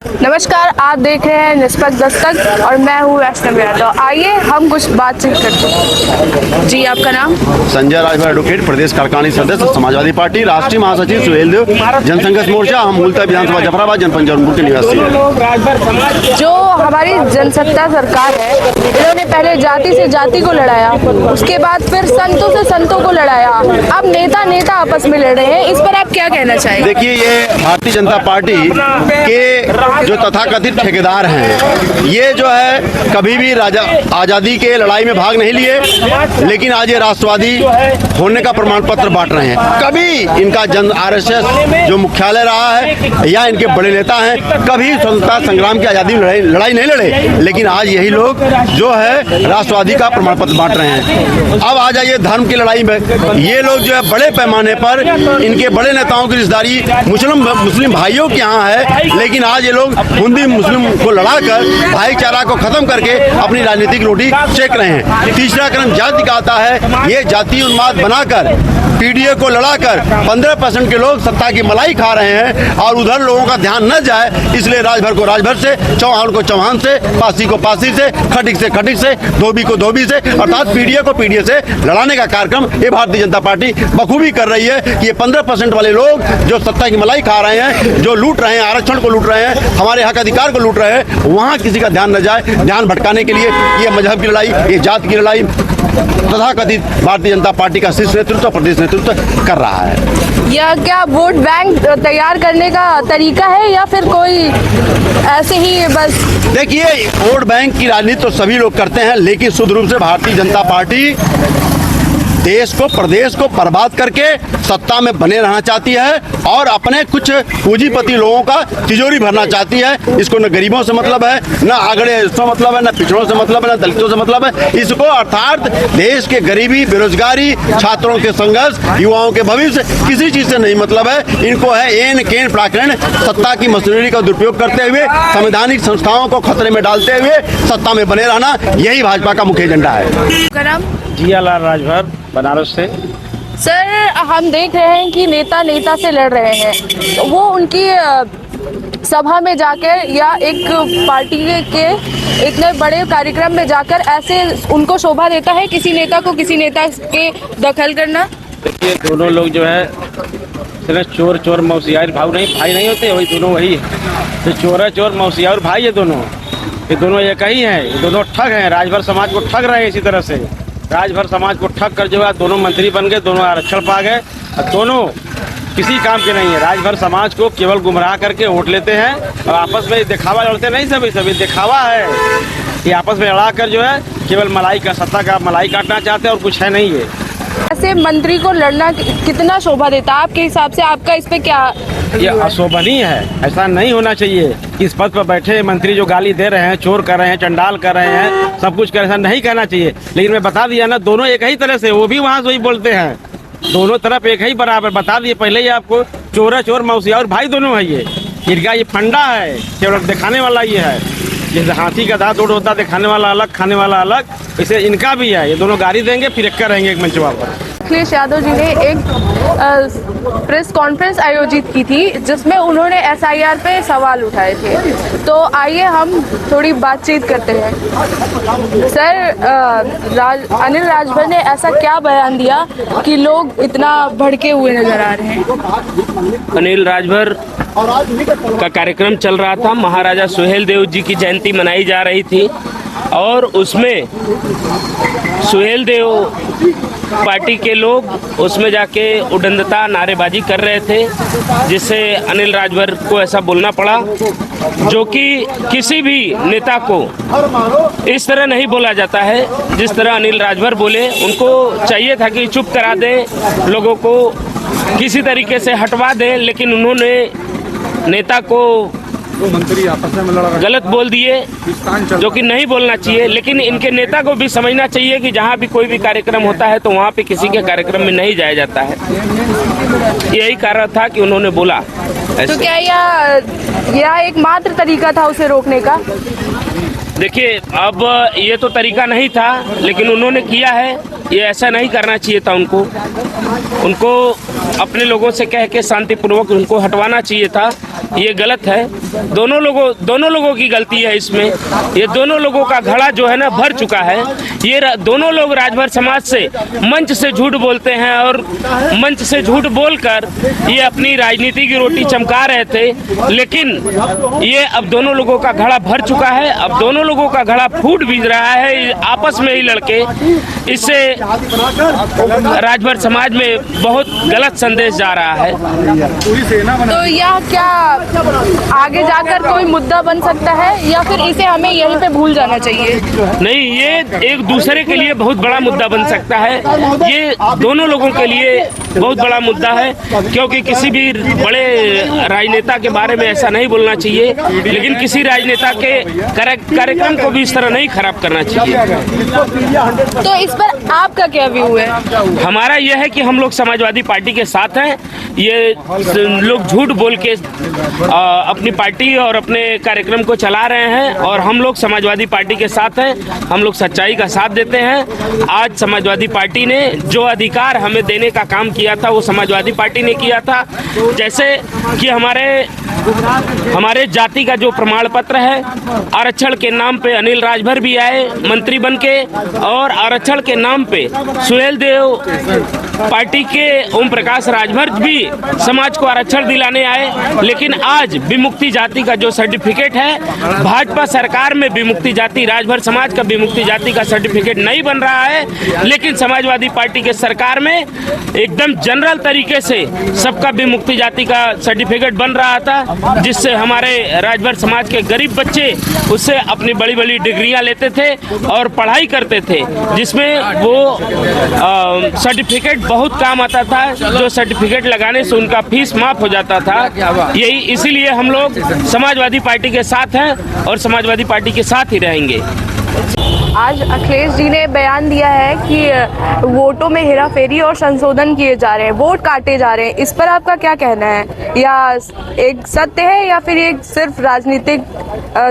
नमस्कार, आप देख रहे हैं निष्पक्ष दस्तक और मैं हूँ वैष्णव यादव। आइए हम कुछ बातचीत करते हैं। जी, आपका नाम? संजय राजभर एडवोकेट, प्रदेश कार्यकारिणी सदस्य, समाजवादी पार्टी, राष्ट्रीय महासचिव सुहेल देव, जनसंघर्ष मोर्चा। हम मूलतः विधानसभा जफराबाद जनपद जौनपुर के निवासी हैं। जो हमारी जनसत्ता सरकार है, इन्होंने पहले जाति से जाति को लड़ाया, उसके बाद फिर संतों से संतों को लड़ाया, अब नेता नेता आपस में लड़ रहे हैं। इस पर आप क्या कहना चाहेंगे? देखिए, ये भारतीय जनता पार्टी के जो तथाकथित ठेकेदार हैं, ये जो है कभी भी आज़ादी के लड़ाई में भाग नहीं लिए, लेकिन आज ये राष्ट्रवादी होने का प्रमाण पत्र बांट रहे हैं। कभी इनका जन आरएसएस जो मुख्यालय रहा है या इनके बड़े नेता हैं, कभी स्वतंत्रता संग्राम की आज़ादी में लड़ाई नहीं लड़े, लेकिन आज यही लोग जो है राष्ट्रवादी का प्रमाण पत्र बांट रहे हैं। अब आ जाइए धर्म की लड़ाई में, ये लोग जो है बड़े पैमाने पर इनके बड़े नेताओं की रिश्तेदारी मुस्लिम भाइयों के यहाँ है, लेकिन आज ये लोग हिंदू मुस्लिम को लड़ाकर भाईचारा को खत्म करके अपनी राजनीतिक रोटी सेक रहे हैं। तीसरा क्रम जाति का आता है, ये जाति उन्माद बनाकर पीडीए को लड़ाकर 15% के लोग सत्ता की मलाई खा रहे हैं और उधर लोगों का ध्यान न जाए, इसलिए राजभर को राजभर से, चौहान को चौहान से, पासी को पासी से, खटिक से, धोबी को धोबी से, अर्थात पीडीए को पीडीए से लड़ाने का कार्यक्रम ये भारतीय जनता पार्टी बखूबी कर रही है कि ये 15% वाले लोग जो सत्ता की मलाई खा रहे हैं, जो लूट रहे हैं, आरक्षण को लूट रहे हैं, हमारे हक अधिकार को लूट रहे हैं, वहाँ किसी का ध्यान न जाए। ध्यान भटकाने के लिए ये मजहब की लड़ाई, ये जात की लड़ाई तथाकथित भारतीय जनता पार्टी का शीर्ष नेतृत्व, प्रदेश नेतृत्व कर रहा है। या क्या वोट बैंक तैयार करने का तरीका है या फिर कोई ऐसे ही बस? देखिए, वोट बैंक की राजनीति तो सभी लोग करते हैं, लेकिन शुद्ध रूप से भारतीय जनता पार्टी देश को, प्रदेश को बर्बाद करके सत्ता में बने रहना चाहती है और अपने कुछ पूंजीपति लोगों का तिजोरी भरना चाहती है। इसको न गरीबों से मतलब है, न आगड़े से मतलब है, न पिछड़ों से मतलब है, न दलितों से मतलब है। इसको अर्थात देश के गरीबी, बेरोजगारी, छात्रों के संघर्ष, युवाओं के भविष्य, किसी चीज से नहीं मतलब है। इनको है एन केन प्राकरण सत्ता की मशीनरी का दुरुपयोग करते हुए, संवैधानिक संस्थाओं को खतरे में डालते हुए सत्ता में बने रहना, यही भाजपा का मुख्य एजेंडा है। जियालाल राजभर, बनारस से। सर, हम देख रहे हैं कि नेता नेता से लड़ रहे हैं, वो उनकी सभा में जाकर या एक पार्टी के इतने बड़े कार्यक्रम में जाकर ऐसे उनको शोभा देता है किसी नेता को किसी नेता के दखल करना। देखिए, दोनों लोग जो है सिर्फ चोर चोर मौसियार भाई नहीं होते, वही दोनों वही है। तो चोर चोर मौसियार भाई है दोनों, ये दोनों एक ही हैं, ये दोनों ठग हैं, राजभर समाज को ठग रहे हैं। इसी तरह से राजभर समाज को ठग कर जो है दोनों मंत्री बन गए, दोनों आरक्षण पा गए, और दोनों किसी काम के नहीं है। राजभर समाज को केवल गुमराह करके वोट लेते हैं और आपस में दिखावा लड़ते नहीं, सभी दिखावा है। ये आपस में लड़ा कर जो है केवल मलाई का सत्ता का मलाई काटना चाहते हैं और कुछ है नहीं है। ऐसे मंत्री को लड़ना कितना शोभा देता है आपके हिसाब से? आपका इस पे क्या? ये अशोभनीय है, ऐसा नहीं होना चाहिए। इस पद पर बैठे मंत्री जो गाली दे रहे हैं, चोर कर रहे हैं, चंडाल कर रहे हैं, सब कुछ कर रहे हैं, ऐसा नहीं कहना चाहिए। लेकिन मैं बता दिया ना, दोनों एक ही तरह से, वो भी वहाँ से ही बोलते हैं, दोनों तरफ एक ही बराबर। बता दिए पहले ही आपको, चोर चोर मौसिया और भाई दोनों है। ये इनका ये फंडा है, केवल दिखाने वाला ये है। जैसे हाथी का दांत होता दिखाने वाला अलग, खाने वाला अलग, इसे इनका भी है। ये दोनों गाड़ी देंगे फिर एक रहेंगे एक मंच पर। अखिलेश यादव जी ने एक प्रेस कॉन्फ्रेंस आयोजित की थी जिसमें उन्होंने एसआईआर पे सवाल उठाए थे, तो आइए हम थोड़ी बातचीत करते हैं। सर, अनिल राजभर ने ऐसा क्या बयान दिया कि लोग इतना भड़के हुए नजर आ रहे हैं? अनिल राजभर का कार्यक्रम चल रहा था, महाराजा सुहेल देव जी की जयंती मनाई जा रही थी और उसमें सुहेल देव पार्टी के लोग उसमें जाके उद्दंडता नारेबाजी कर रहे थे, जिससे अनिल राजभर को ऐसा बोलना पड़ा, जो कि किसी भी नेता को इस तरह नहीं बोला जाता है जिस तरह अनिल राजभर बोले। उनको चाहिए था कि चुप करा दें, लोगों को किसी तरीके से हटवा दें, लेकिन उन्होंने नेता को मंत्री आपस में गलत बोल दिए, जो कि नहीं बोलना चाहिए। लेकिन इनके नेता को भी समझना चाहिए कि जहाँ भी कोई भी कार्यक्रम होता है तो वहाँ पे किसी के कार्यक्रम में नहीं जाया जाता है। यही कारण था कि उन्होंने बोला। तो क्या यह एक मात्र तरीका था उसे रोकने का? देखिए, अब ये तो तरीका नहीं था, लेकिन उन्होंने किया है। ये ऐसा नहीं करना चाहिए था। उनको अपने लोगों से कह के शांतिपूर्वक उनको हटवाना चाहिए था। ये गलत है। दोनों लोगों की गलती है इसमें। ये दोनों लोगों का घड़ा जो है ना भर चुका है। ये दोनों लोग राजभर समाज से मंच से झूठ बोलते हैं और मंच से झूठ बोलकर ये अपनी राजनीति की रोटी चमका रहे थे, लेकिन ये अब दोनों लोगों का घड़ा भर चुका है। अब दोनों लोगों का घड़ा फूट भी रहा है आपस में ही लड़के। इससे राजभर समाज में बहुत गलत संदेश जा रहा है। तो यह क्या आगे जाकर कोई मुद्दा बन सकता है या फिर इसे हमें यहीं पे भूल जाना चाहिए? नहीं, ये एक दूसरे के लिए बहुत बड़ा मुद्दा बन सकता है। ये दोनों लोगों के लिए बहुत बड़ा मुद्दा है, क्योंकि किसी भी बड़े राजनेता के बारे में ऐसा नहीं बोलना चाहिए, लेकिन किसी राजनेता के कार्यक्रम को भी इस तरह नहीं खराब करना चाहिए। तो इस पर आपका क्या व्यू है? हमारा यह है कि हम लोग समाजवादी पार्टी के साथ हैं। ये लोग झूठ बोल के अपनी पार्टी और अपने कार्यक्रम को चला रहे हैं और हम लोग समाजवादी पार्टी के साथ हैं। हम लोग सच्चाई का साथ देते हैं। आज समाजवादी पार्टी ने जो अधिकार हमें देने का काम किया था वो समाजवादी पार्टी ने किया था। जैसे कि हमारे जाति का जो प्रमाण पत्र है, आरक्षण के नाम पे अनिल राजभर भी आए मंत्री बन के, और आरक्षण के नाम पे सुहेल देव पार्टी के ओम प्रकाश राजभर भी समाज को आरक्षण दिलाने आए। लेकिन आज विमुक्ति जाति का जो सर्टिफिकेट है, भाजपा सरकार में विमुक्ति जाति, राजभर समाज का विमुक्ति जाति का सर्टिफिकेट नहीं बन रहा है, लेकिन समाजवादी पार्टी के सरकार में एकदम जनरल तरीके से सबका विमुक्ति जाति का सर्टिफिकेट बन रहा था, जिससे हमारे राजभर समाज के गरीब बच्चे उससे अपनी बड़ी बड़ी डिग्रियां लेते थे और पढ़ाई करते थे, जिसमें वो सर्टिफिकेट बहुत काम आता था। जो सर्टिफिकेट लगाने से उनका फीस माफ हो जाता था। यही इसीलिए हम लोग समाजवादी पार्टी के साथ हैं और समाजवादी पार्टी के साथ ही रहेंगे। आज अखिलेश जी ने बयान दिया है कि वोटों में हेराफेरी और संशोधन किए जा रहे हैं, वोट काटे जा रहे हैं। इस पर आपका क्या कहना है? या एक सत्य है या फिर एक सिर्फ राजनीतिक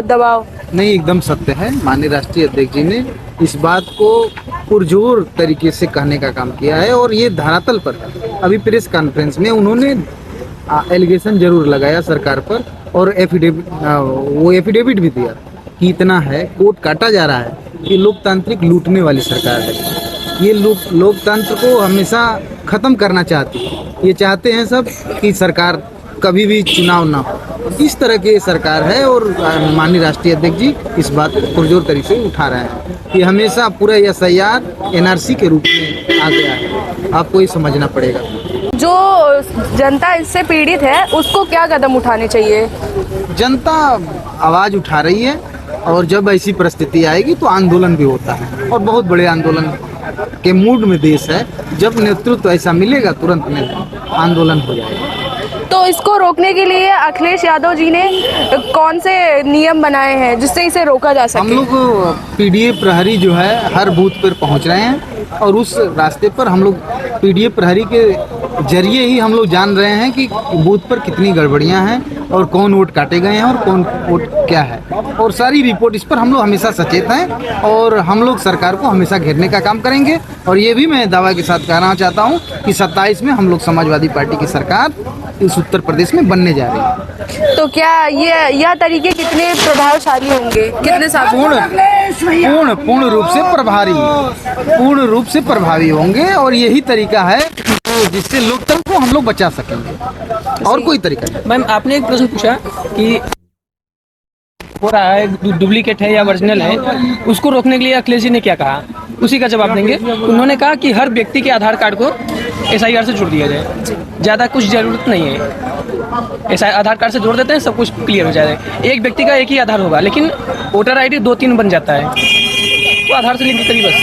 दबाव? नहीं, एकदम सत्य है। माननीय राष्ट्रीय अध्यक्ष जी ने इस बात को पुरजोर तरीके से कहने का काम किया है और ये धरातल पर अभी प्रेस कॉन्फ्रेंस में उन्होंने एलिगेशन जरूर लगाया सरकार पर और एफिडेविट भी दिया कि इतना है, कोर्ट काटा जा रहा है। ये लोकतांत्रिक लूटने वाली सरकार है। ये लोकतंत्र को हमेशा खत्म करना चाहती है। ये चाहते हैं सब कि सरकार कभी भी चुनाव ना हो। इस तरह की सरकार है और माननीय राष्ट्रीय अध्यक्ष जी इस बात को पुरजोर तरीके से उठा रहे हैं। ये हमेशा पूरा SIR NRC के रूप में आ गया है। आपको ये समझना पड़ेगा। जो जनता इससे पीड़ित है उसको क्या कदम उठाने चाहिए? जनता आवाज उठा रही है और जब ऐसी परिस्थिति आएगी तो आंदोलन भी होता है और बहुत बड़े आंदोलन के मूड में देश है। जब नेतृत्व ऐसा मिलेगा तुरंत में आंदोलन हो जाएगा। तो इसको रोकने के लिए अखिलेश यादव जी ने कौन से नियम बनाए हैं जिससे इसे रोका जा सके? हम लोग PDA प्रहरी जो है हर बूथ पर पहुंच रहे हैं और उस रास्ते पर हम लोग PDA प्रहरी के जरिए ही हम लोग जान रहे हैं कि बूथ पर कितनी गड़बड़ियां हैं और कौन वोट काटे गए हैं और कौन वोट क्या है, और सारी रिपोर्ट इस पर हम लोग हमेशा सचेत हैं और हम लोग सरकार को हमेशा घेरने का काम करेंगे। और ये भी मैं दावा के साथ कहना चाहता हूँ कि 27 में हम लोग समाजवादी पार्टी की सरकार इस उत्तर प्रदेश में बनने जा रही है। तो क्या यह तरीके कितने प्रभावशाली होंगे? कितने पूर्ण रूप से प्रभावी होंगे और यही तरीका है जिससे लोकतंत्र को हम लोग बचा सकेंगे और कोई तरीका नहीं। मैम, आपने एक प्रश्न पूछा कि हो रहा है डुप्लीकेट है या ओरिजिनल है, उसको रोकने के लिए अखिलेश जी ने क्या कहा, उसी का जवाब देंगे। उन्होंने कहा कि हर व्यक्ति के आधार कार्ड को SIR से जोड़ दिया जाए, ज़्यादा कुछ ज़रूरत नहीं है। ऐसा आधार कार्ड से जोड़ देते हैं, सब कुछ क्लियर हो जाएगा। एक व्यक्ति का एक ही आधार होगा, लेकिन वोटर ID 2-3 बन जाता है, तो आधार से लिंक करिए बस।